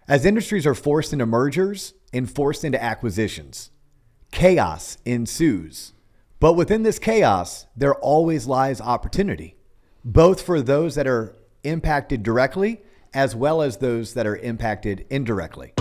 As industries are forced into mergers and forced into acquisitions, chaos ensues. But within this chaos, there always lies opportunity, both for those that are impacted directly as well as those that are impacted indirectly.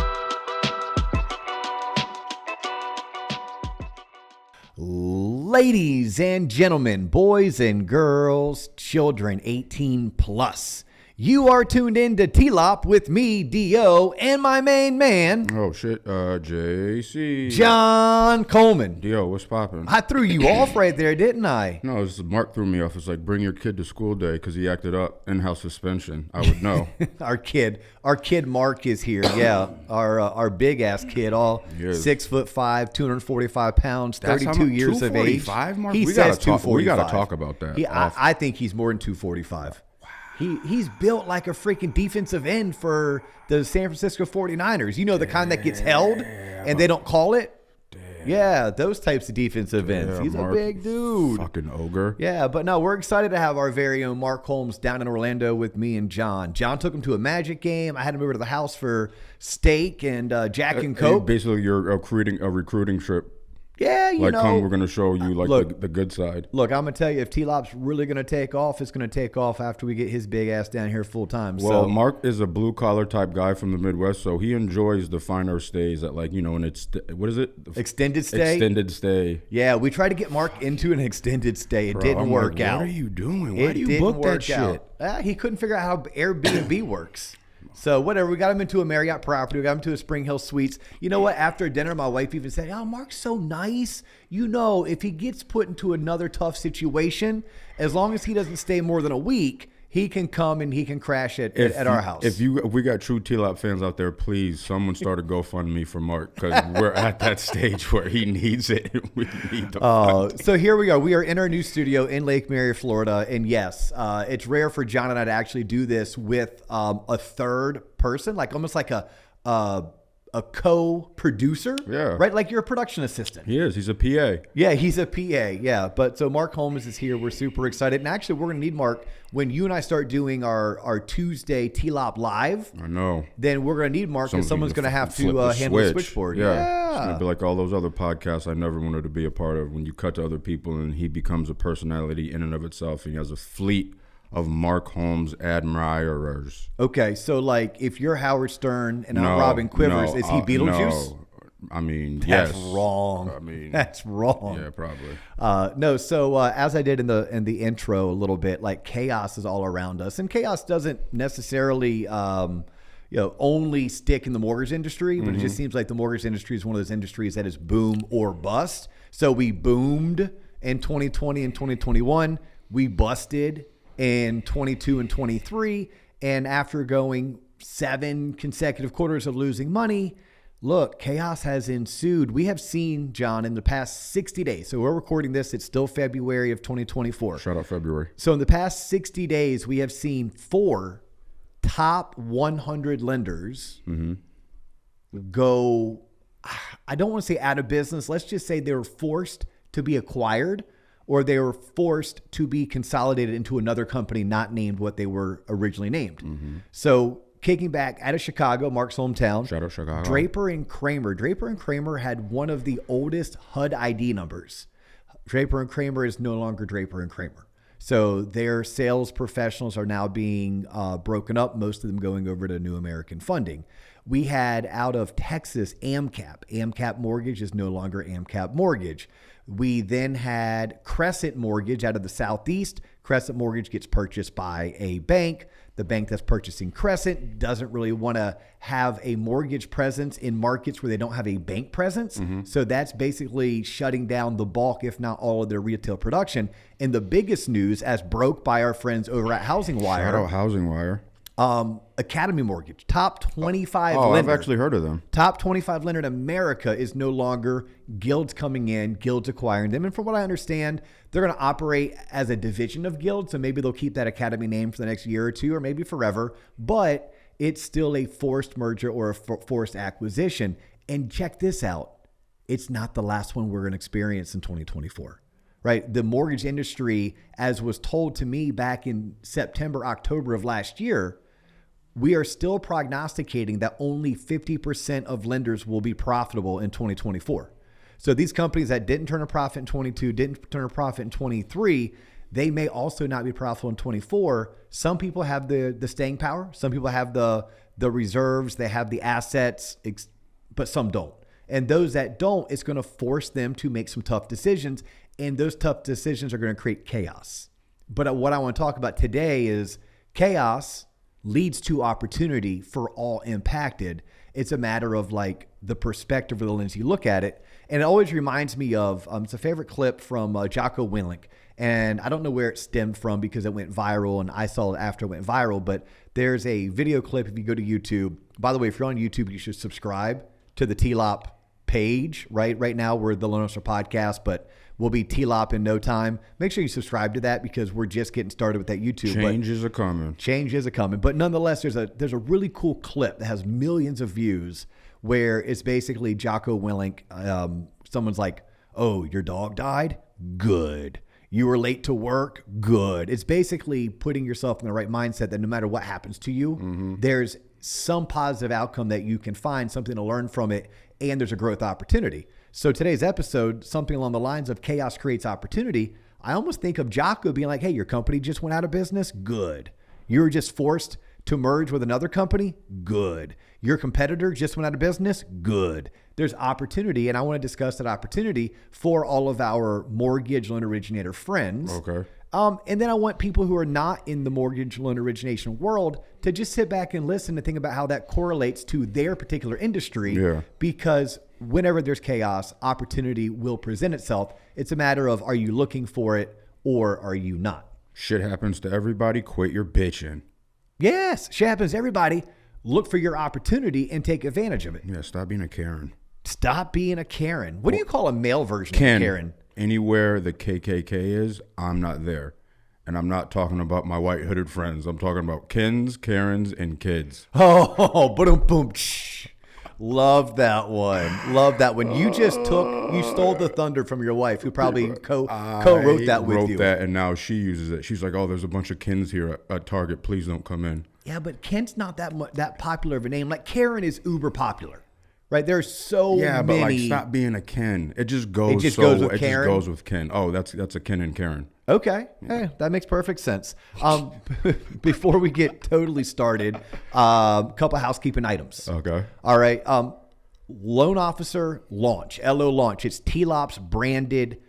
Ladies and gentlemen, boys and girls, children 18 plus. You are tuned in to T-Lop with me, D.O., and my main man. Oh, shit. J.C. John Coleman. D.O., what's poppin'? I threw you off right there, didn't I? No, Mark threw me off. It's like, bring your kid to school day because he acted up. In-house suspension. I would know. Our kid Mark is here. Yeah, our big-ass kid, all 6'5", 245 pounds, 32 years of age. 245, Mark? He says 245. We got to talk about that. I think he's more than 245. He's built like a freaking defensive end for the San Francisco 49ers. You know, the kind that gets held and they don't call it? Damn. Yeah, those types of defensive ends. He's Mark, a big dude. Fucking ogre. Yeah, but no, we're excited to have our very own Mark Holmes down in Orlando with me and John. John took him to a Magic game. I had him over to the house for steak and Jack and Coke. Basically, you're recruiting trip. Yeah, you know. Come, we're going to show you the good side. Look, I'm going to tell you, if T-Lop's really going to take off, it's going to take off after we get his big ass down here full time. Well, Mark is a blue collar type guy from the Midwest, so he enjoys the finer stays at and it's, what is it? Extended stay? Extended stay. Yeah, we tried to get Mark into an extended stay. It didn't work out. What are you doing? Why do you book that shit? He couldn't figure out how Airbnb works. So whatever, we got him into a Marriott property. We got him to a Spring Hill Suites. You know what? After dinner, my wife even said, "Oh, Mark's so nice. You know, if he gets put into another tough situation, as long as he doesn't stay more than a week, he can come and he can crash at our house." If we got true T-Lop fans out there, please, someone start a GoFundMe for Mark because we're at that stage where he needs it. We need the fund. So here we go. We are in our new studio in Lake Mary, Florida. And yes, it's rare for John and I to actually do this with a third person, like almost like a co-producer, right? Like you're a production assistant. He is. He's a PA. Yeah, he's a PA. Yeah, but so Mark Holmes is here. We're super excited, and actually, we're gonna need Mark when you and I start doing our Tuesday T-Lop live. I know. Then we're gonna need Mark, and someone's gonna have to handle the switchboard. Yeah, it's gonna be like all those other podcasts I never wanted to be a part of. When you cut to other people, and he becomes a personality in and of itself, and he has a fleet of Mark Holmes admirers. Okay, so like if you're Howard Stern and I'm Robin Quivers, is he Beetlejuice? No. I mean, that's yes. wrong. I mean, that's wrong. Yeah, probably. No. So as I did in the intro a little bit, like chaos is all around us, and chaos doesn't necessarily only stick in the mortgage industry, but it just seems like the mortgage industry is one of those industries that is boom or bust. So we boomed in 2020 and 2021. We busted in 22 and 23, and after going 7 consecutive quarters of losing money, look, chaos has ensued. We have seen, John, in the past 60 days, so we're recording this, it's still February of 2024. Shout out February. So in the past 60 days, we have seen 4 top 100 lenders go, I don't want to say out of business, let's just say they were forced to be acquired, or they were forced to be consolidated into another company not named what they were originally named. So kicking back out of Chicago, Mark's hometown. Shout out Chicago. Draper and Kramer. Draper and Kramer had one of the oldest HUD ID numbers. Draper and Kramer is no longer Draper and Kramer. So their sales professionals are now being broken up, most of them going over to New American Funding. We had out of Texas, AMCAP. AMCAP Mortgage is no longer AMCAP Mortgage. We then had Crescent Mortgage out of the Southeast. Crescent Mortgage gets purchased by a bank. The bank that's purchasing Crescent doesn't really want to have a mortgage presence in markets where they don't have a bank presence. So that's basically shutting down the bulk, if not all, of their retail production. And the biggest news, as broke by our friends over at Housing Wire. Shout out Housing Wire. Academy Mortgage, top 25 lender. I've actually heard of them. Top 25 lender in America is no longer Guild's coming in, Guild's acquiring them. And from what I understand, they're going to operate as a division of Guild. So maybe they'll keep that Academy name for the next year or two, or maybe forever. But it's still a forced merger or a forced acquisition. And check this out. It's not the last one we're going to experience in 2024. Right? The mortgage industry, as was told to me back in September, October of last year, we are still prognosticating that only 50% of lenders will be profitable in 2024. So these companies that didn't turn a profit in 22, didn't turn a profit in 23, they may also not be profitable in 24. Some people have the staying power. Some people have the reserves. They have the assets, but some don't. And those that don't, it's going to force them to make some tough decisions. And those tough decisions are going to create chaos. But what I want to talk about today is chaos leads to opportunity for all impacted. It's a matter of like the perspective or the lens you look at it. And it always reminds me of, it's a favorite clip from Jocko Willink. And I don't know where it stemmed from because it went viral and I saw it after it went viral, but there's a video clip if you go to YouTube. By the way, if you're on YouTube, you should subscribe to the TLOP page, right? Right now we're the Loan Officer Podcast, but we'll be TLOP in no time. Make sure you subscribe to that because we're just getting started with that YouTube. Change is a coming. Change is a coming. But nonetheless, there's a really cool clip that has millions of views where it's basically Jocko Willink. Someone's like, oh, your dog died? Good. You were late to work? Good. It's basically putting yourself in the right mindset that no matter what happens to you, there's some positive outcome that you can find, something to learn from it, and there's a growth opportunity. So today's episode, something along the lines of chaos creates opportunity. I almost think of Jocko being like, hey, your company just went out of business? Good. You were just forced to merge with another company? Good. Your competitor just went out of business? Good. There's opportunity, and I want to discuss that opportunity for all of our mortgage loan originator friends. Okay. And then I want people who are not in the mortgage loan origination world to just sit back and listen and think about how that correlates to their particular industry. Yeah. Because whenever there's chaos, opportunity will present itself. It's a matter of, are you looking for it or are you not? Shit happens to everybody. Quit your bitching. Yes, shit happens to everybody. Look for your opportunity and take advantage of it. Yeah, stop being a Karen. Stop being a Karen. What do you call a male version of Karen? Anywhere the KKK is, I'm not there. And I'm not talking about my white hooded friends. I'm talking about Kens, Karens, and kids. Oh, boom, boom. Love that one. Love that one. You stole the thunder from your wife, who probably co-wrote that with you. Wrote that, and now she uses it. She's like, oh, there's a bunch of Kens here at Target. Please don't come in. Yeah, but Ken's not that popular of a name. Like Karen is uber popular, right? There's so many. Yeah, but like, stop being a Ken. It just goes. It just goes with Karen. Just goes with Ken. Oh, that's a Ken and Karen. Okay, hey, that makes perfect sense. Before we get totally started, a couple housekeeping items. Okay. All right. Loan Officer Launch, LO Launch. It's TLOP's branded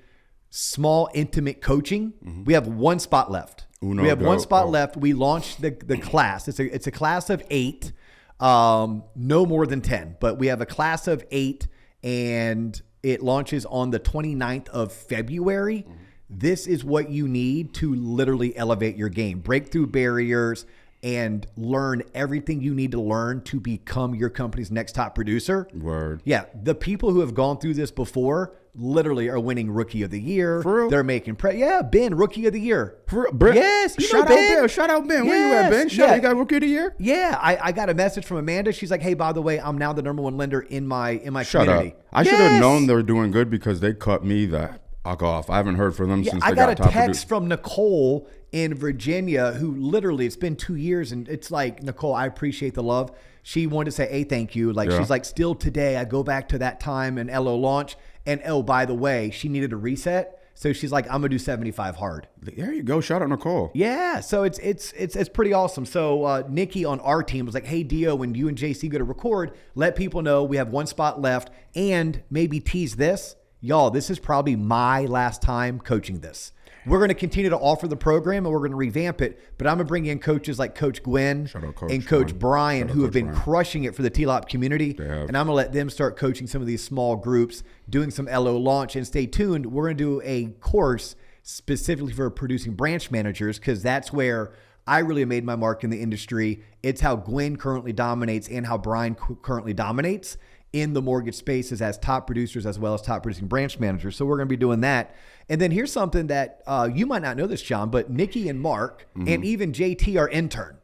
small intimate coaching. Mm-hmm. We have one spot left. We have one spot left. We launched the class. It's a class of 8, no more than 10, but we have a class of 8 and it launches on the 29th of February. Mm-hmm. This is what you need to literally elevate your game, break through barriers, and learn everything you need to learn to become your company's next top producer. Word. Yeah. The people who have gone through this before literally are winning Rookie of the Year. For real? They're making Ben, Rookie of the Year. For real? Yes. Shout out Ben. Shout out Ben. Yes. Where you at, Ben? You got Rookie of the Year? Yeah. I got a message from Amanda. She's like, hey, by the way, I'm now the number 1 lender in my Shut community. Up. I should have known they were doing good because they cut me the fuck off. I haven't heard from them since they got top. I got a text from Nicole in Virginia who literally, it's been 2 years and it's like, Nicole, I appreciate the love. She wanted to say, hey, thank you. Like, she's like, still today, I go back to that time and LO launch. And oh, by the way, she needed a reset. So she's like, I'm going to do 75 hard. There you go. Shout out Nicole. Yeah. So it's pretty awesome. So Nikki on our team was like, hey, Dio, when you and JC go to record, let people know we have one spot left and maybe tease this. Y'all, this is probably my last time coaching this. We're going to continue to offer the program and we're going to revamp it, but I'm going to bring in coaches like Coach Gwen and Coach Brian who have been crushing it for the TLOP community. And I'm going to let them start coaching some of these small groups, doing some LO launch. And stay tuned. We're going to do a course specifically for producing branch managers because that's where I really made my mark in the industry. It's how Gwen currently dominates and how Brian currently dominates in the mortgage spaces as top producers as well as top producing branch managers. So we're going to be doing that. And then here's something that you might not know this, John, but Nikki and Mark and even JT, our intern,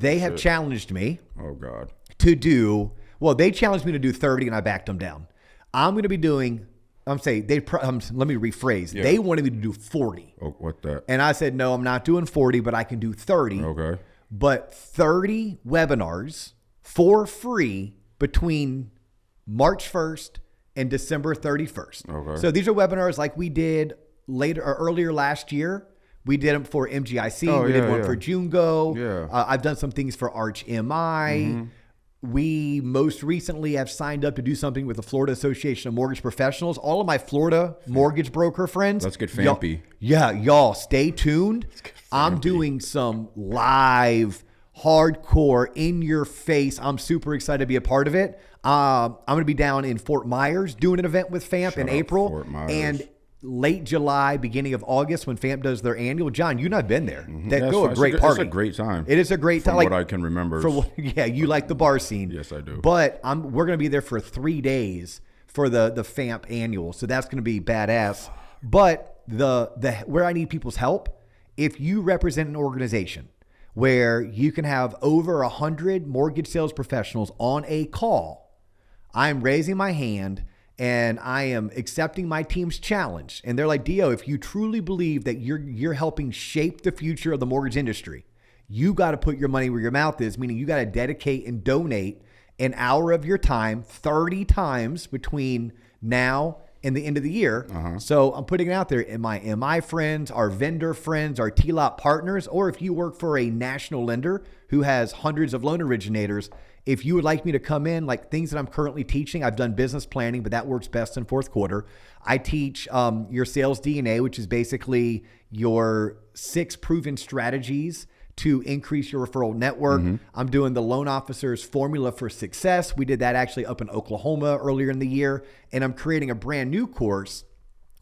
they have challenged me to do, well, they challenged me to do 30 and I backed them down. I'm going to be doing, let me rephrase. They wanted me to do 40. Oh, what that? And I said, no, I'm not doing 40, but I can do 30. Okay. but 30 webinars for free between March 1st and December 31st. Okay. So these are webinars like we did later or earlier last year. We did them for MGIC. We did one for Jungo. Yeah. I've done some things for Arch MI. We most recently have signed up to do something with the Florida Association of Mortgage Professionals. All of my Florida mortgage broker friends. Let's get fampy. Y'all stay tuned. I'm doing some live, hardcore, in your face. I'm super excited to be a part of it. I'm going to be down in Fort Myers doing an event with FAMP in April. Fort Myers. And late July, beginning of August, when FAMP does their annual. John, you and I've been there. A great party. It's a great time. It is a great time. From what I can remember. You like the bar scene. Yes, I do. But we're going to be there for 3 days for the FAMP annual. So that's going to be badass. But the where I need people's help, if you represent an organization where you can have over 100 mortgage sales professionals on a call, I'm raising my hand and I am accepting my team's challenge. And they're like, Dio, if you truly believe that you're helping shape the future of the mortgage industry, you got to put your money where your mouth is, meaning you got to dedicate and donate an hour of your time 30 times between now and the end of the year. So I'm putting it out there. My MI friends, our vendor friends, our TLOP partners, or if you work for a national lender who has hundreds of loan originators, if you would like me to come in, like things that I'm currently teaching, I've done business planning, but that works best in fourth quarter. I teach your sales DNA, which is basically your 6 proven strategies to increase your referral network. I'm doing the loan officer's formula for success. We did that actually up in Oklahoma earlier in the year. And I'm creating a brand new course,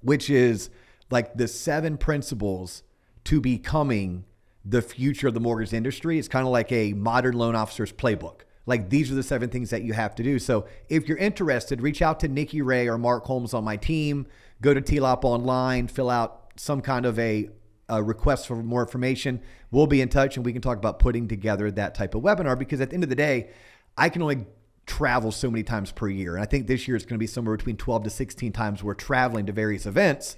which is like the 7 principles to becoming the future of the mortgage industry. It's kind of like a modern loan officer's playbook. Like these are the 7 things that you have to do. So if you're interested, reach out to Nikki Ray or Mark Holmes on my team. Go to TLOP online, fill out some kind of a request for more information. We'll be in touch and we can talk about putting together that type of webinar, because at the end of the day, I can only travel so many times per year. And I think this year it's going to be somewhere between 12 to 16 times we're traveling to various events,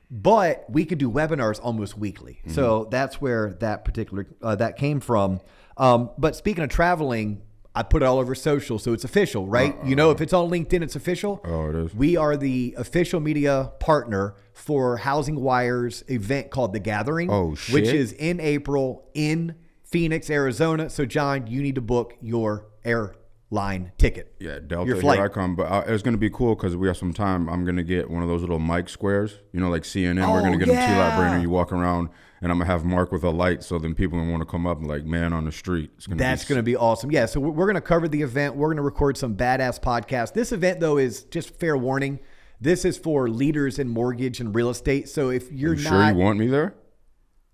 but we can do webinars almost weekly. So that's where that particular, that came from. But speaking of traveling, I put it all over social, so it's official, right? If it's on LinkedIn, it's official. Oh, it is. We are the official media partner for Housing Wire's event called The Gathering, which is in April in Phoenix, Arizona. So, John, you need to book your airline ticket. Yeah, Delta, your flight. Here I come. But it's going to be cool because we have some time. I'm going to get one of those little mic squares, like CNN. We're going to get them T-Lab brainer. You walk around. And I'm going to have Mark with a light so then people want to come up and like, man on the street. That's going to be awesome. Yeah, so we're going to cover the event. We're going to record some badass podcasts. This event, though, is just fair warning. This is for leaders in mortgage and real estate. So if you're not... sure you want me there?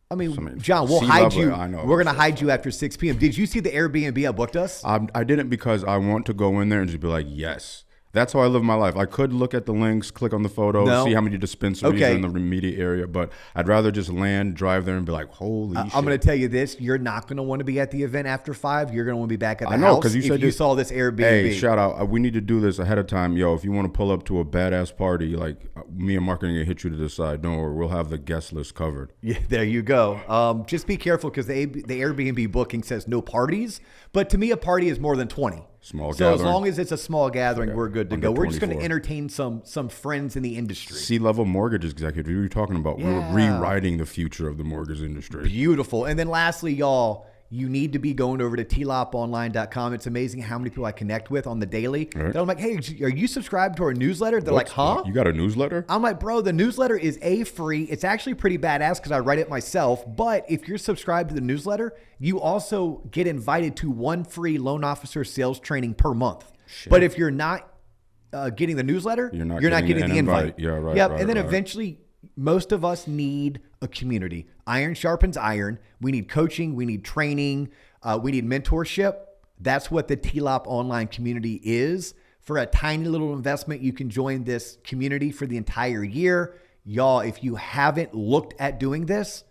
I mean, John, we'll hide you. We're going to hide you after 6 p.m. Did you see the Airbnb I booked us? I didn't, because I want to go in there and just be like, yes. That's how I live my life. I could look at the links, click on the photos, see how many dispensaries are in the immediate area, but I'd rather just land, drive there, and be like, holy shit. I'm going to tell you this. You're not going to want to be at the event after 5. You're going to want to be back at the house because you saw this Airbnb. Hey, shout out. We need to do this ahead of time. Yo, if you want to pull up to a badass party, like me and Mark are going to hit you to the side. Don't worry. We'll have the guest list covered. Yeah, there you go. Just be careful because the Airbnb booking says no parties. But to me, a party is more than 20. Small so gathering. As long as it's a small gathering, we're good to go. We're just going to entertain some friends in the industry. C-level mortgage executive. What are you talking about? We're rewriting the future of the mortgage industry. Beautiful. And then lastly, y'all, you need to be going over to tloponline.com. It's amazing how many people I connect with on the daily. Right. I'm like, hey, are you subscribed to our newsletter? They're like, huh? You got a newsletter? I'm like, bro, the newsletter is free. It's actually pretty badass because I write it myself. But if you're subscribed to the newsletter, you also get invited to 1 free loan officer sales training per month. Shit. But if you're not getting the newsletter, you're not getting the invite. Yeah, right. Yep. Right, and then eventually, most of us need a community. Iron sharpens iron. We need coaching. We need training. We need mentorship. That's what the TLOP online community is. For a tiny little investment, you can join this community for the entire year. Y'all, if you haven't looked at doing this,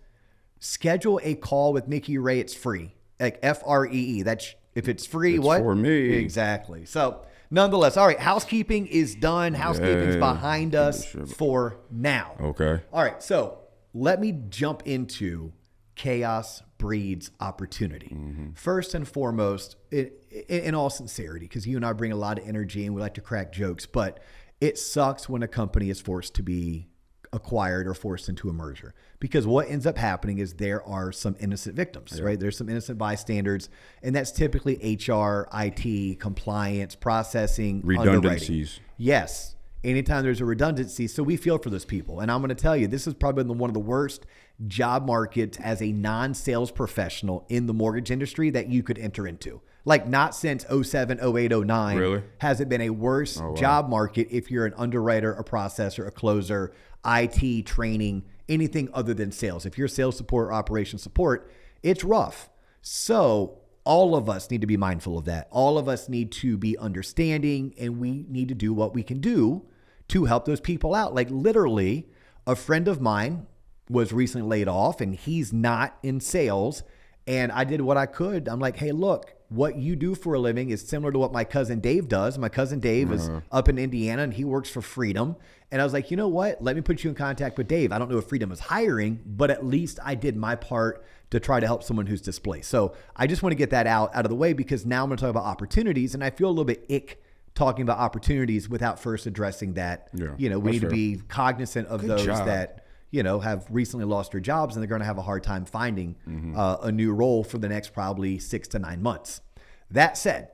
schedule a call with Nikki Ray. It's free. Like FREE. That's if it's free, it's what? For me. Exactly. So nonetheless, all right, housekeeping is done. Housekeeping's behind us for now. Okay. All right, so let me jump into chaos breeds opportunity. First and foremost, in all sincerity, because you and I bring a lot of energy and we like to crack jokes, but it sucks when a company is forced to be acquired or forced into a merger, because what ends up happening is there are some innocent victims, right? There's some innocent bystanders, and that's typically HR, IT, compliance, processing, redundancies. Yes. Anytime there's a redundancy. So we feel for those people. And I'm going to tell you, this is probably one of the worst job markets as a non-sales professional in the mortgage industry that you could enter into. Like not since 07, 08, 09 Really? has it been a worse job market if you're an underwriter, a processor, a closer, IT, training, anything other than sales. If you're sales support or operation support, it's rough. So all of us need to be mindful of that. All of us need to be understanding, and we need to do what we can do to help those people out. Like literally, a friend of mine was recently laid off and he's not in sales. And I did what I could. I'm like, hey, look, what you do for a living is similar to what my cousin Dave does. My cousin Dave is up in Indiana and he works for Freedom. And I was like, you know what? Let me put you in contact with Dave. I don't know if Freedom is hiring, but at least I did my part to try to help someone who's displaced. So I just want to get that out of the way, because now I'm going to talk about opportunities, and I feel a little bit ick talking about opportunities without first addressing that. We need to be cognizant of those that, have recently lost their jobs and they're going to have a hard time finding a new role for the next probably 6 to 9 months. That said,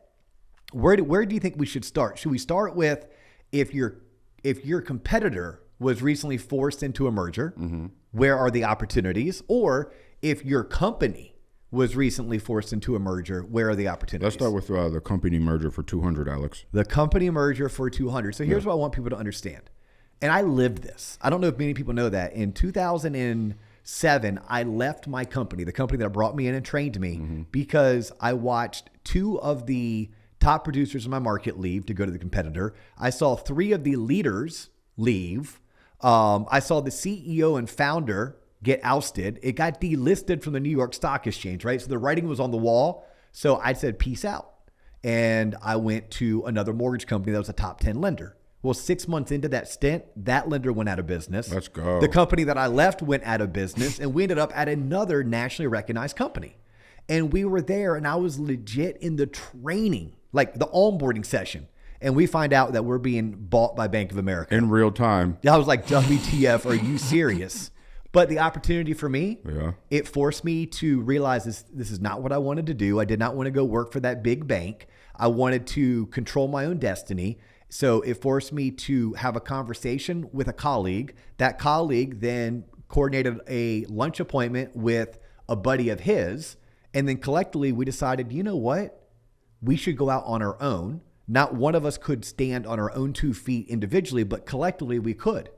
where do you think we should start? Should we start with if your competitor was recently forced into a merger, where are the opportunities? Or if your company was recently forced into a merger, where are the opportunities? Let's start with the company merger for 200, Alex. The company merger for 200. So here's what I want people to understand. And I lived this. I don't know if many people know that. In 2007, I left my company, the company that brought me in and trained me, because I watched 2 of the top producers in my market leave to go to the competitor. I saw 3 of the leaders leave. I saw the CEO and founder get ousted. It got delisted from the New York Stock Exchange, right? So the writing was on the wall. So I said, peace out. And I went to another mortgage company that was a top 10 lender. Well, 6 months into that stint, that lender went out of business. Let's go. The company that I left went out of business, and we ended up at another nationally recognized company. And we were there, and I was legit in the training, like the onboarding session. And we find out that we're being bought by Bank of America. In real time. I was like, WTF, are you serious? But the opportunity for me, it forced me to realize this is not what I wanted to do. I did not want to go work for that big bank. I wanted to control my own destiny. So it forced me to have a conversation with a colleague. That colleague then coordinated a lunch appointment with a buddy of his. And then collectively we decided, you know what? We should go out on our own. Not one of us could stand on our own 2 feet individually, but collectively we could.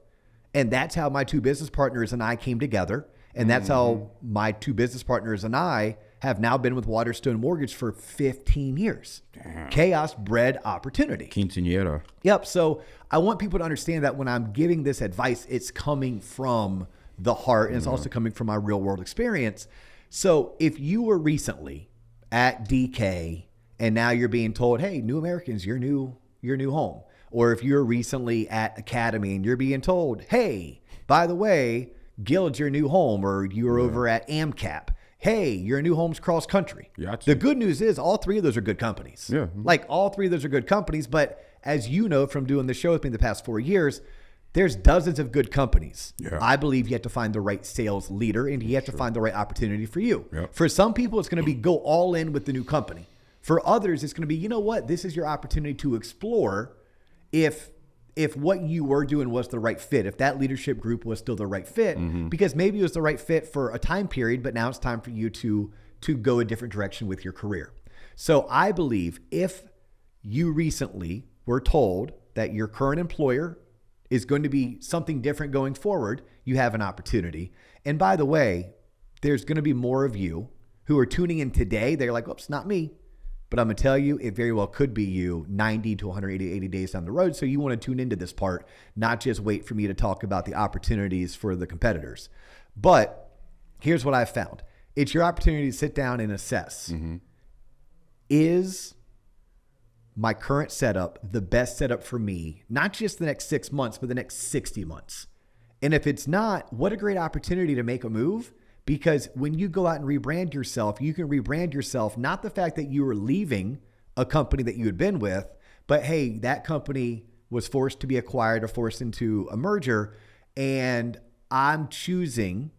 And that's how my 2 business partners and I came together. And that's how my 2 business partners and I have now been with Waterstone Mortgage for 15 years. Damn. Chaos bred opportunity. Quinceañera. Yep. So I want people to understand that when I'm giving this advice, it's coming from the heart, and it's also coming from my real world experience. So if you were recently at DK and now you're being told, hey, New Americans, your new home. Or if you're recently at Academy and you're being told, hey, by the way, Guild's your new home, or you're over at AMCAP. Hey, your new home's cross country. The good news is all 3 of those are good companies. Yeah. Like all 3 of those are good companies. But as you know from doing the show with me the past 4 years, there's dozens of good companies. Yeah. I believe you have to find the right sales leader, and you have to find the right opportunity for you. Yep. For some people, it's going to be go all in with the new company. For others, it's going to be, you know what? This is your opportunity to explore if what you were doing was the right fit, if that leadership group was still the right fit, because maybe it was the right fit for a time period, but now it's time for you to go a different direction with your career. So I believe if you recently were told that your current employer is going to be something different going forward, you have an opportunity. And by the way, there's going to be more of you who are tuning in today. They're like, oops, not me. But I'm going to tell you, it very well could be you 90 to 180 days down the road. So you want to tune into this part, not just wait for me to talk about the opportunities for the competitors. But here's what I've found. It's your opportunity to sit down and assess. Is my current setup the best setup for me, not just the next 6 months, but the next 60 months? And if it's not, what a great opportunity to make a move. Because when you go out and rebrand yourself, you can rebrand yourself, not the fact that you were leaving a company that you had been with, but hey, that company was forced to be acquired or forced into a merger, and I'm choosing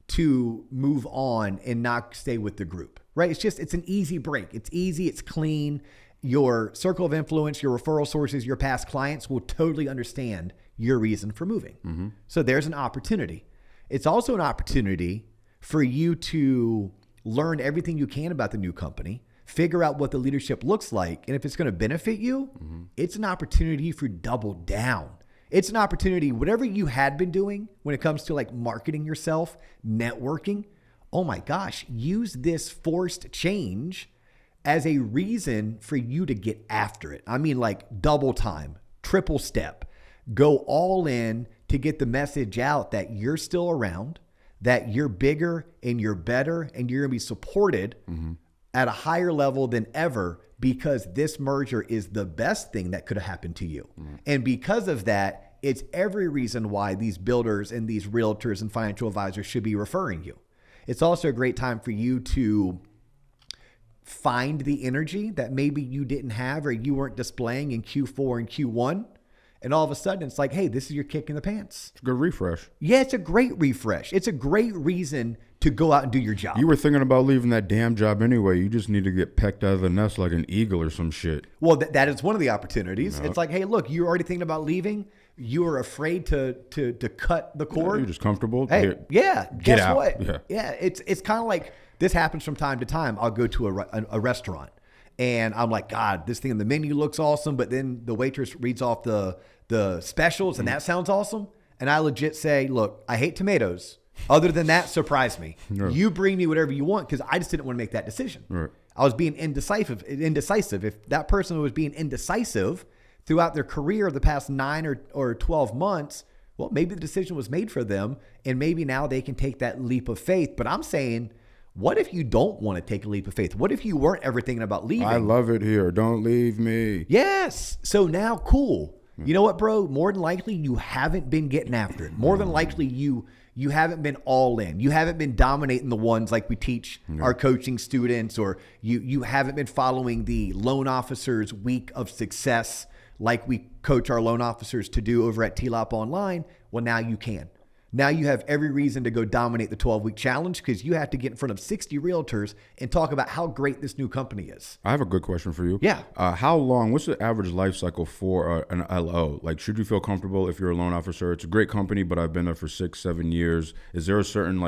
to move on and not stay with the group, right? It's an easy break. It's easy, it's clean. Your circle of influence, your referral sources, your past clients will totally understand your reason for moving. Mm-hmm. So there's an opportunity. It's also an opportunity for you to learn everything you can about the new company, figure out what the leadership looks like, and if it's going to benefit you, it's an opportunity for double down. It's an opportunity, whatever you had been doing when it comes to like marketing yourself, networking, oh my gosh, use this forced change as a reason for you to get after it. I mean, like double time, triple step, go all in to get the message out that you're still around, that you're bigger and you're better and you're going to be supported at a higher level than ever, because this merger is the best thing that could have happened to you. And because of that, it's every reason why these builders and these realtors and financial advisors should be referring you. It's also a great time for you to find the energy that maybe you didn't have or you weren't displaying in Q4 and Q1. And all of a sudden it's like, hey, this is your kick in the pants. It's a good refresh. Yeah, it's a great refresh. It's a great reason to go out and do your job. You were thinking about leaving that damn job anyway. You just need to get pecked out of the nest like an eagle or some shit. Well, that is one of the opportunities. It's like, hey, look, you're already thinking about leaving. You are afraid to cut the cord. You're just comfortable. Hey, yeah. Get Guess out. what? Yeah. It's kind of like this happens from time to time. I'll go to a restaurant and I'm like, God, this thing on the menu looks awesome. But then the waitress reads off the specials and that sounds awesome. And I legit say, look, I hate tomatoes. Other than that, surprise me. Right. You bring me whatever you want, because I just didn't want to make that decision. Right. I was being indecisive. If that person was being indecisive throughout their career the past 9 or 12 months, well, maybe the decision was made for them, and maybe now they can take that leap of faith. But I'm saying, what if you don't want to take a leap of faith? What if you weren't ever thinking about leaving? I love it here. Don't leave me. Yes. So now, cool. You know what, bro? More than likely, you haven't been getting after it. More than likely, you haven't been all in. You haven't been dominating the ones like we teach our coaching students, or you haven't been following the loan officer's week of success like we coach our loan officers to do over at TLOP Online. Well, now you can. Now you have every reason to go dominate the 12-week challenge, because you have to get in front of 60 realtors and talk about how great this new company is. I have a good question for you. Yeah. How long, what's the average life cycle for an LO? Like, should you feel comfortable if you're a loan officer? It's a great company, but I've been there for 6-7 years. Is there a certain,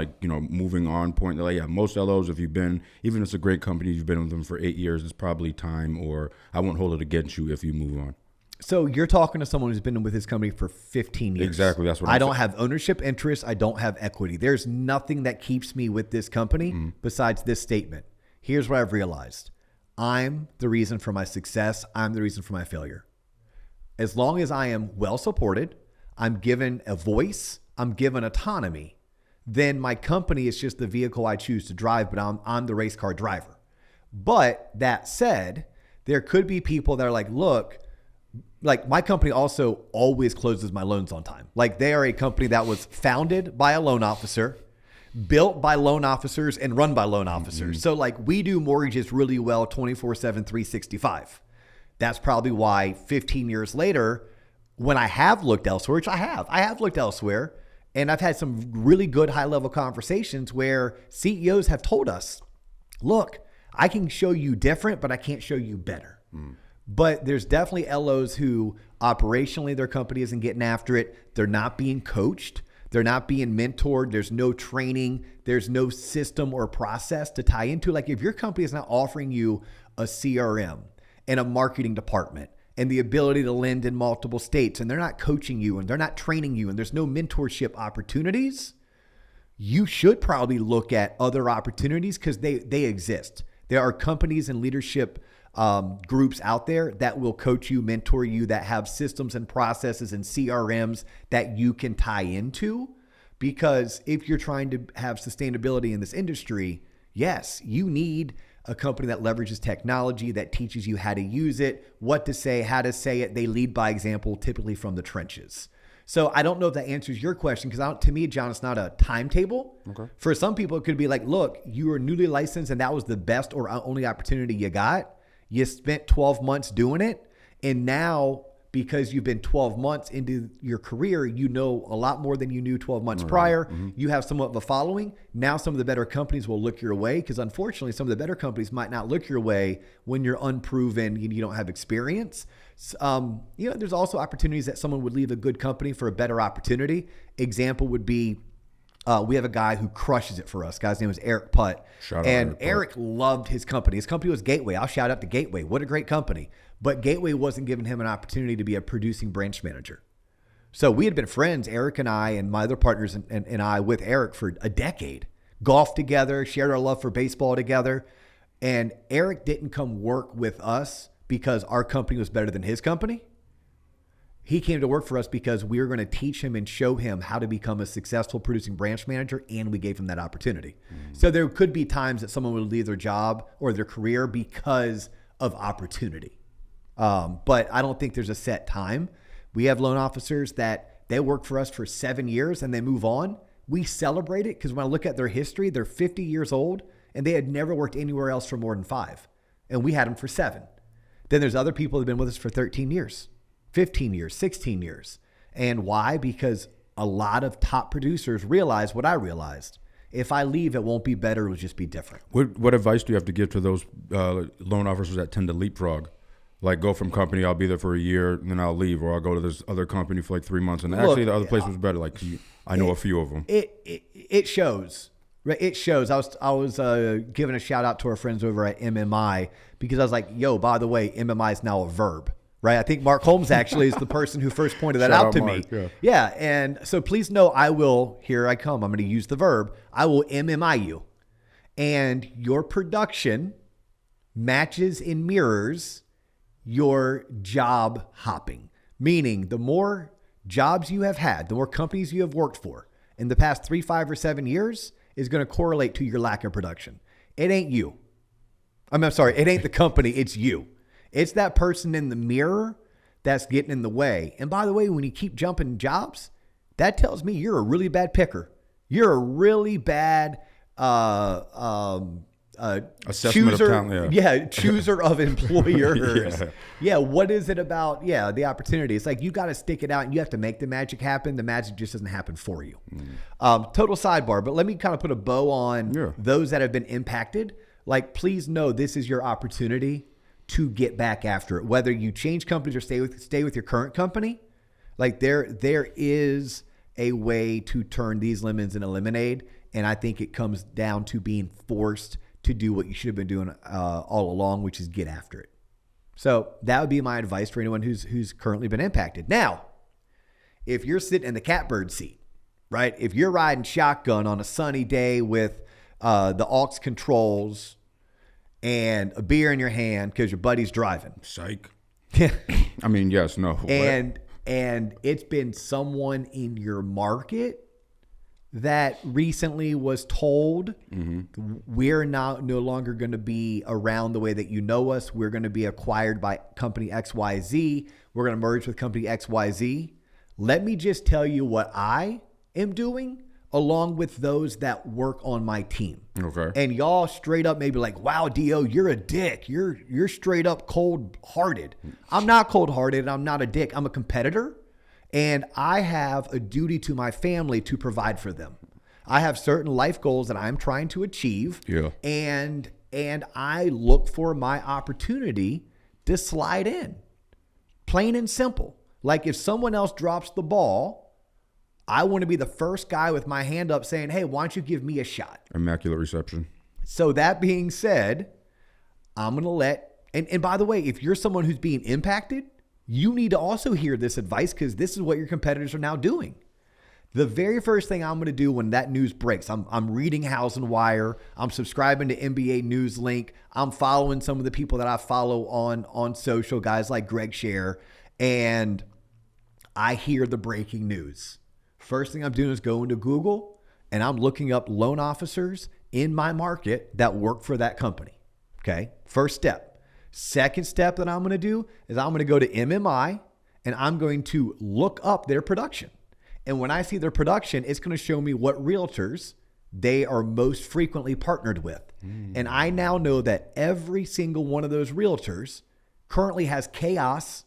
moving on point? Like, yeah, most LOs, if you've been, even if it's a great company, you've been with them for 8 years, it's probably time, or I won't hold it against you if you move on. So you're talking to someone who's been with his company for 15 years. Exactly. That's what I don't have ownership interest. I don't have equity. There's nothing that keeps me with this company besides this statement. Here's what I've realized. I'm the reason for my success. I'm the reason for my failure. As long as I am well supported, I'm given a voice, I'm given autonomy, then my company is just the vehicle I choose to drive, but I'm the race car driver. But that said, there could be people that are like, look, like my company also always closes my loans on time. Like they are a company that was founded by a loan officer, built by loan officers, and run by loan officers. So like we do mortgages really well 24/7, 365. That's probably why 15 years later, when I have looked elsewhere, which I have looked elsewhere, and I've had some really good high level conversations where CEOs have told us, look, I can show you different, but I can't show you better. But there's definitely LOs who operationally their company isn't getting after it. They're not being coached. They're not being mentored. There's no training. There's no system or process to tie into. Like if your company is not offering you a CRM and a marketing department and the ability to lend in multiple states, and they're not coaching you and they're not training you and there's no mentorship opportunities, you should probably look at other opportunities because they exist. There are companies and leadership groups out there that will coach you, mentor you, that have systems and processes and CRMs that you can tie into. Because if you're trying to have sustainability in this industry, yes, you need a company that leverages technology, that teaches you how to use it, what to say, how to say it. They lead by example, typically from the trenches. So I don't know if that answers your question because to me, John, it's not a timetable. Okay. For some people, it could be like, look, you were newly licensed and that was the best or only opportunity you got. You spent 12 months doing it. And now, because you've been 12 months into your career, you know a lot more than you knew 12 months prior. You have somewhat of a following. Now some of the better companies will look your way because unfortunately, some of the better companies might not look your way when you're unproven and you don't have experience. There's also opportunities that someone would leave a good company for a better opportunity. Example would be, we have a guy who crushes it for us. Guy's name is Eric Putt. Shout out and Eric Eric loved his company. His company was Gateway. I'll shout out to Gateway. What a great company. But Gateway wasn't giving him an opportunity to be a producing branch manager. So we had been friends, Eric and I and my other partners and I with Eric for a decade. Golfed together, shared our love for baseball together. And Eric didn't come work with us because our company was better than his company. He came to work for us because we were going to teach him and show him how to become a successful producing branch manager, and we gave him that opportunity. So there could be times that someone would leave their job or their career because of opportunity. But I don't think there's a set time. We have loan officers that they work for us for 7 years and they move on. We celebrate it because when I look at their history, they're 50 years old and they had never worked anywhere else for more than 5. And we had them for 7. Then there's other people that have been with us for 13 years, 15 years, 16 years. And why? Because a lot of top producers realize what I realized. If I leave, it won't be better. It'll just be different. What advice do you have to give to those loan officers that tend to leapfrog? Like go from company, I'll be there for a year, and then I'll leave, or I'll go to this other company for like 3 months, and actually the other place was better. Like I know a few of them. It shows. Right? It shows. I was giving a shout out to our friends over at MMI because I was like, yo, by the way, MMI is now a verb. Right? I think Mark Holmes actually is the person who first pointed that out to Mark, me. Yeah. And so please know I will, here I come, I'm going to use the verb, I will MMI you. And your production matches and mirrors your job hopping, meaning the more jobs you have had, the more companies you have worked for in the past 3, 5, or 7 years is going to correlate to your lack of production. It ain't you. I'm sorry. It ain't the company. It's you. It's that person in the mirror that's getting in the way. And by the way, when you keep jumping jobs, that tells me you're a really bad picker. You're a really bad, assessment chooser, of talent, chooser of employers. What is it about? The opportunity. It's like you got to stick it out and you have to make the magic happen. The magic just doesn't happen for you. Total sidebar, but let me kind of put a bow on those that have been impacted. Like, please know this is your opportunity to get back after it. Whether you change companies or stay with your current company, like there is a way to turn these lemons into lemonade. And I think it comes down to being forced to do what you should have been doing all along, which is get after it. So that would be my advice for anyone who's currently been impacted. Now, if you're sitting in the catbird seat, right? If you're riding shotgun on a sunny day with the aux controls and a beer in your hand because your buddy's driving. Psych. I mean, yes, no. And it's been someone in your market that recently was told we're no longer going to be around the way that you know us. We're going to be acquired by company XYZ. We're going to merge with company XYZ. Let me just tell you what I am doing along with those that work on my team. Okay. And y'all straight up maybe like, wow, Dio, you're a dick. You're straight up cold-hearted. I'm not cold-hearted. I'm not a dick. I'm a competitor. And I have a duty to my family to provide for them. I have certain life goals that I'm trying to achieve. Yeah. And I look for my opportunity to slide in. Plain and simple. Like if someone else drops the ball, I want to be the first guy with my hand up saying, hey, why don't you give me a shot? Immaculate reception. So that being said, I'm going to let, and by the way, if you're someone who's being impacted, you need to also hear this advice because this is what your competitors are now doing. The very first thing I'm going to do when that news breaks, I'm reading House and Wire. I'm subscribing to NBA News Link. I'm following some of the people that I follow on social, guys like Greg Scher, and I hear the breaking news. First thing I'm doing is going to Google and I'm looking up loan officers in my market that work for that company. Okay. First step. Second step that I'm going to do is I'm going to go to MMI and I'm going to look up their production. And when I see their production, it's going to show me what realtors they are most frequently partnered with. And I now know that every single one of those realtors currently has chaos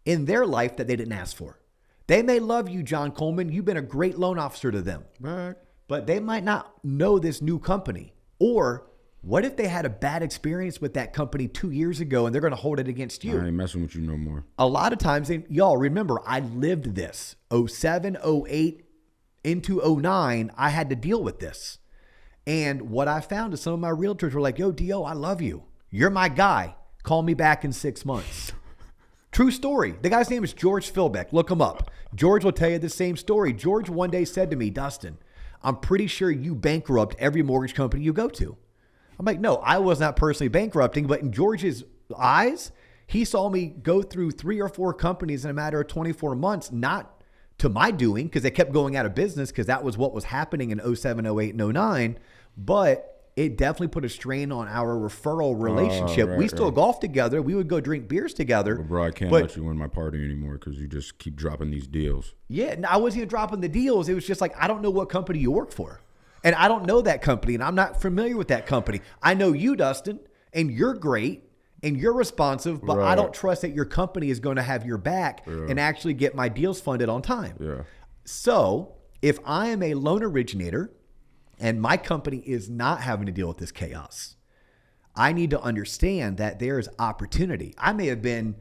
in their life that they didn't ask for. They may love you, John Coleman. You've been a great loan officer to them. Right. But they might not know this new company. Or what if they had a bad experience with that company 2 years ago and they're going to hold it against you? I ain't messing with you no more. A lot of times, and y'all remember, I lived this. 07, 08 into 09, I had to deal with this. And what I found is some of my realtors were like, yo, D.O., I love you. You're my guy. Call me back in 6 months. True story. The guy's name is George Philbeck. Look him up. George will tell you the same story. George one day said to me, Dustin, I'm pretty sure you bankrupt every mortgage company you go to. I'm like, no, I was not personally bankrupting, but in George's eyes, he saw me go through 3 or 4 companies in a matter of 24 months, not to my doing, because they kept going out of business, because that was what was happening in 07, 08, and 09. But it definitely put a strain on our referral relationship. We still golf together. We would go drink beers together. Well, bro, I can't let you win my party anymore because you just keep dropping these deals. Yeah, no, I wasn't even dropping the deals. It was just like, I don't know what company you work for. And I don't know that company, and I'm not familiar with that company. I know you, Dustin, and you're great, and you're responsive, but I don't trust that your company is going to have your back and actually get my deals funded on time. Yeah. So if I am a loan originator and my company is not having to deal with this chaos, I need to understand that there is opportunity. I may have been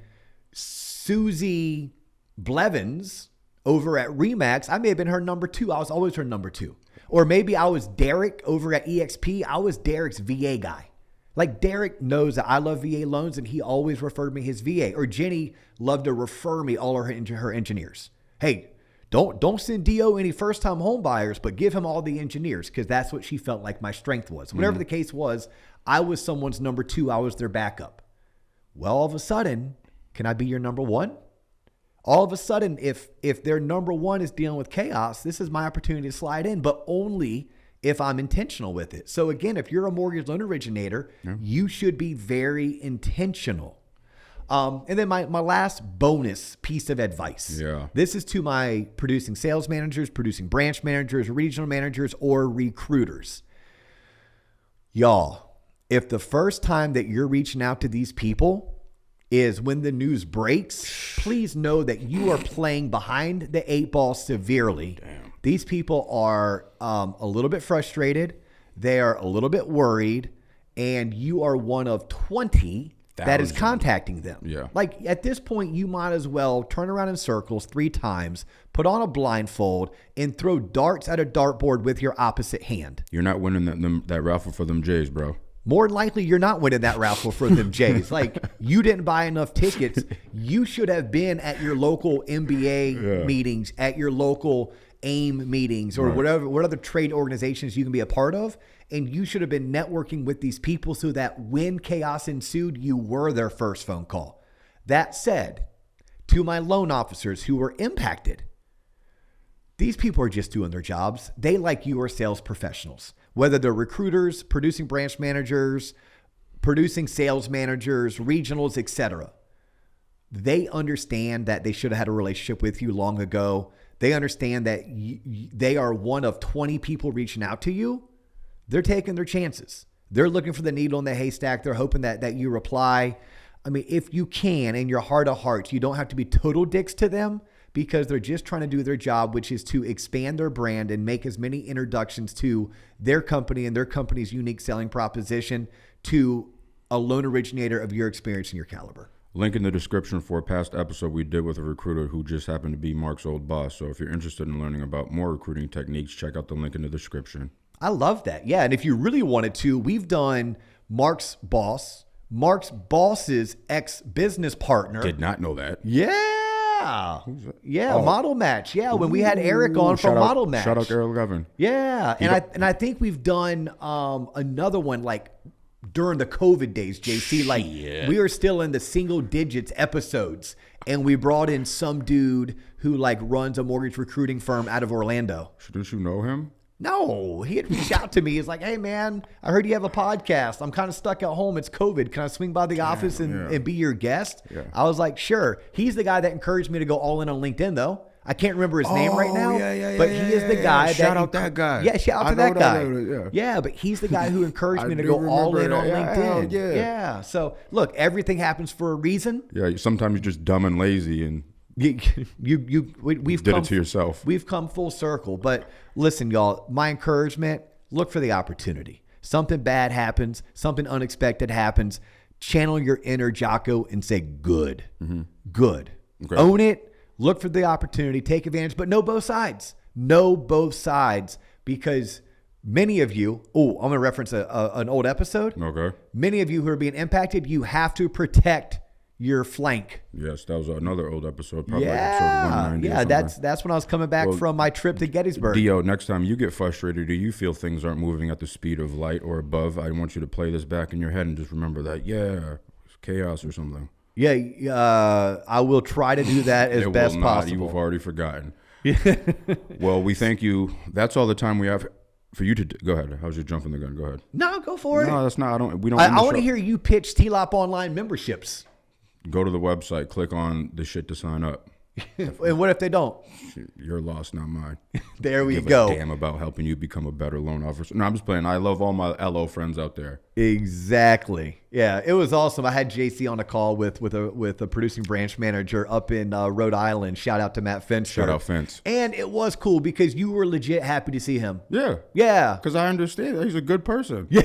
Susie Blevins over at Remax. I may have been her number 2. I was always her number 2. Or maybe I was Derek over at EXP. I was Derek's VA guy. Like, Derek knows that I love VA loans, and he always referred me his VA. Or Jenny loved to refer me all her engineers. Hey, don't send D.O. any first-time home buyers, but give him all the engineers, because that's what she felt like my strength was. Whatever the case was, I was someone's number 2. I was their backup. Well, all of a sudden, can I be your number 1? All of a sudden, if their number 1 is dealing with chaos, this is my opportunity to slide in, but only if I'm intentional with it. So again, if you're a mortgage loan originator, you should be very intentional. And then my last bonus piece of advice. Yeah. This is to my producing sales managers, producing branch managers, regional managers, or recruiters. Y'all, if the first time that you're reaching out to these people is when the news breaks, please know that you are playing behind the 8 ball severely. Damn. These people are a little bit frustrated. They are a little bit worried, and you are one of 20 that is contacting them. Yeah. Like, at this point, you might as well turn around in circles 3 times, put on a blindfold, and throw darts at a dartboard with your opposite hand. You're not winning that raffle for them Jays, bro. More than likely, you're not winning that raffle for them Jays. Like, you didn't buy enough tickets. You should have been at your local MBA meetings, at your local AIM meetings, or what other trade organizations you can be a part of. And you should have been networking with these people so that when chaos ensued, you were their first phone call. That said, to my loan officers who were impacted, these people are just doing their jobs. They, like you, are sales professionals. Whether they're recruiters, producing branch managers, producing sales managers, regionals, etc. They understand that they should have had a relationship with you long ago. They understand that they are one of 20 people reaching out to you. They're taking their chances. They're looking for the needle in the haystack. They're hoping that you reply. I mean, if you can, in your heart of hearts, you don't have to be total dicks to them, because they're just trying to do their job, which is to expand their brand and make as many introductions to their company and their company's unique selling proposition to a loan originator of your experience and your caliber. Link in the description for a past episode we did with a recruiter who just happened to be Mark's old boss. So if you're interested in learning about more recruiting techniques, check out the link in the description. I love that. Yeah. And if you really wanted to, we've done Mark's boss's ex-business partner. Did not know that. Yeah. Yeah, Model Match. Yeah, when we had Eric on from Model Match. Shout out Eric Levin. Yeah, and I think we've done another one like during the COVID days, JC. Like, we are still in the single digits episodes, and we brought in some dude who like runs a mortgage recruiting firm out of Orlando. Didn't you know him? No, he had reached out to me. He's like, hey, man, I heard you have a podcast. I'm kind of stuck at home. It's COVID. Can I swing by the office and be your guest? Yeah. I was like, sure. He's the guy that encouraged me to go all in on LinkedIn, though. I can't remember his name right now. Yeah, but he is the guy. Shout out that guy. Yeah, shout out to that guy. Yeah. Yeah, but he's the guy who encouraged me to go all in on LinkedIn. Yeah. So look, everything happens for a reason. Yeah. Sometimes you're just dumb and lazy, and we've did come, it to yourself. We've come full circle. But listen, y'all, my encouragement: look for the opportunity. Something bad happens. Something unexpected happens. Channel your inner Jocko and say, "Good, good." Okay. Own it. Look for the opportunity, take advantage, but know both sides. Know both sides, because many of you, I'm going to reference an old episode. Okay. Many of you who are being impacted, you have to protect your flank. Yes, that was another old episode, probably episode 190. Yeah, that's when I was coming back from my trip to Gettysburg. Dio, next time you get frustrated, do you feel things aren't moving at the speed of light or above? I want you to play this back in your head and just remember that, it's chaos or something. Yeah, I will try to do that as best possible. You've already forgotten. Well, we thank you. That's all the time we have for you to go ahead. I was just jumping the gun. Go ahead. No, go for it. No, that's not. We don't. I want to hear you pitch TLOP online memberships. Go to the website. Click on the shit to sign up. And what if they don't? Your loss, not mine. There we go. Give a damn about helping you become a better loan officer. No, I'm just playing. I love all my LO friends out there. Exactly. Yeah, it was awesome. I had JC on a call with a producing branch manager up in Rhode Island. Shout out to Matt Finster. Shout out Fence. And it was cool because you were legit happy to see him. Yeah. Yeah. Because I understand that he's a good person. Yeah.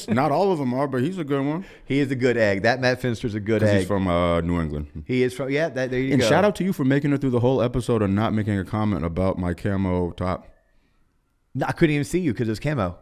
Not all of them are, but he's a good one. He is a good egg. That Matt Finster's a good egg. He's from New England. He is from, there you go. And shout out to you for making it through the whole episode and not making a comment about my camo top. No, I couldn't even see you because it was camo.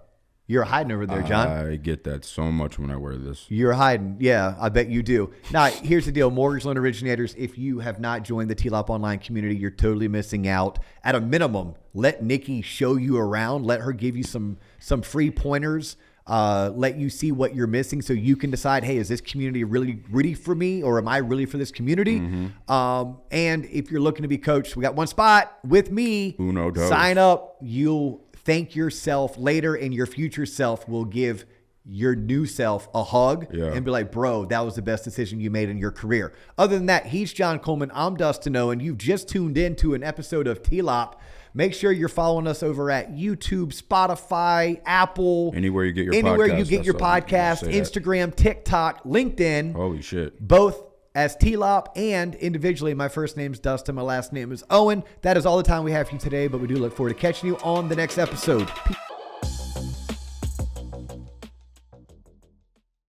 You're hiding over there, John. I get that so much when I wear this. You're hiding. Yeah, I bet you do. Now, here's the deal. Mortgage loan originators, if you have not joined the TLOP online community, you're totally missing out. At a minimum, let Nikki show you around. Let her give you some free pointers. Let you see what you're missing so you can decide, hey, is this community really ready for me, or am I really for this community? Mm-hmm. And if you're looking to be coached, we got one spot with me. Uno dos. Sign up. You'll thank yourself later, and your future self will give your new self a hug and be like, bro, that was the best decision you made in your career. Other than that, he's John Coleman. I'm Dustin O, and you've just tuned in to an episode of TLOP. Make sure you're following us over at YouTube, Spotify, Apple. Anywhere you get your podcast, Instagram, TikTok, LinkedIn. Holy shit. Both as TLOP and individually. My first name's Dustin. My last name is Owen. That is all the time we have for you today, but we do look forward to catching you on the next episode. Peace.